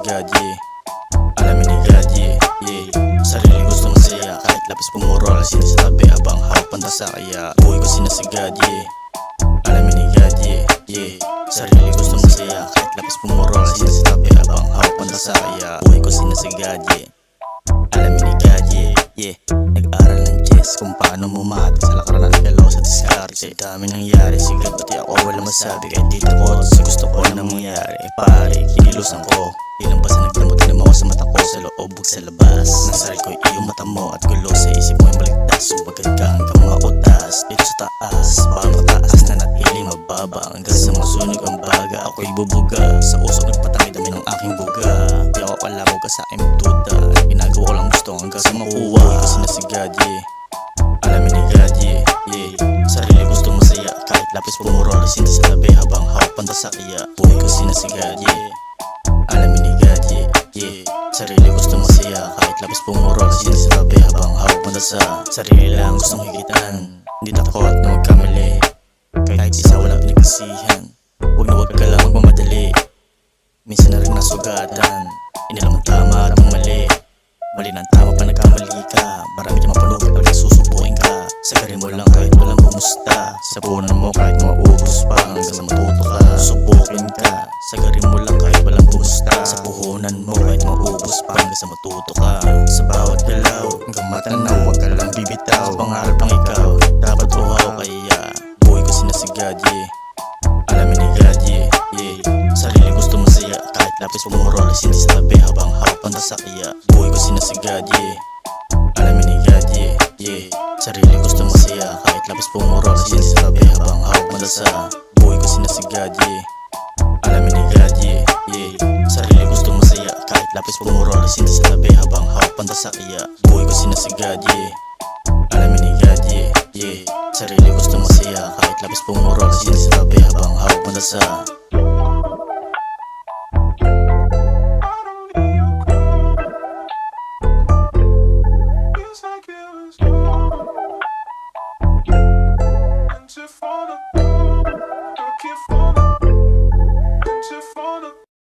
sinasagad, yeah. Alamin ni God, yeah, yeah. Sarili gusto masaya, kahit lapis pumuro alas hindi sa tabi habang hawak pantasa. Kaya buhay ko sinasagad, yeah. Alamin ni God, yeah, yeah. Sarili gusto masaya, kahit lapis pumuro alas hindi sa tabi habang hawak pantasa. Kaya buhay ko sinasagad, yeah. Alamin ni God, yeah, yeah. Nag-aral ng chess kung paano mumati sa lakaran ng galaw sa diskarte. Dami nangyari, sigad pati ako wala masabi. Kahit dito ko sa gusto ko na mangyari. Pare, kinilusan ko, ilang basa nagdamot na ako sa mata ko. Sa loob ug sa labas, nasari ko iyong mata mo at gulo sa isip mo yung baligtas. Sumagat ka hanggang mautas, dito sa taas, baka mataas na natili mababa. Hanggang sa masunog ang baga, ako'y bubuga. Sa usok nagpatangay dami ng aking buga. Di ako kalabog ka sa aking magduda. Ginagawa ko lang gusto hanggang sa makuha. Buhay ko sinasigad, yeah. Alamin ni God, yeah, yeah. Sarili gusto masaya, kahit lapis pumuro alas hindi sa tabi habang hawak pantasa. Kaya buhay ko sinasigad, yeah. Alamin ni God, yeah, yeah. Sarili gusto masaya, kahit lapis pumuro alas hindi sa tabi habang hawak pantasa. Sarili lang gustong higitan, hindi takot na magkamali. Kahit isa walang pinagkasihan, huwag na huwag ka lang magmamadali. Minsan na rin nasugatan, inilang ang tama at ang mali. Mali ng tama pa nagkamali ka, marami kang mapanukot pag nagsusubukin ka. Sagarin mo lang kahit walang bumusta, sa punan mo kahit maubos pa hanggang sa matuto ka. Subukin ka, sagarin mo lang kahit walang bumusta, sa puhunan mo kahit maubos pa hanggang sa matuto ka. Sa bawat galaw, hanggang matanaw, huwag ka lang bibitaw. Sa pangarap ng ikaw, dapat uhaw. Kaya buhay ko sinasigad, yeah. Alamin ni God, yeah, yeah. Sarili gusto masaya, kahit lapis pumuro alas hindi sa tabi habang hawak pantasa. Kaya buhay ko sinasigad, yeah. Alamin ni God, yeah, yeah. Sarili gusto masaya, kahit lapis pumuro alas hindi sa tabi habang hawak pantasa. Buhay ko sinasigad, yeah. Alamin ni God, yeah, yeah. Sarili gusto masaya, kahit lapis pumuro alas hindi sa tabi habang hawak pantasa. Kaya buhay ko sinasigad, yeah. Alamin ni God, yeah, yeah. Sarili gusto masaya, kahit lapis pumuro alas hindi sa tabi habang hawak pantasa.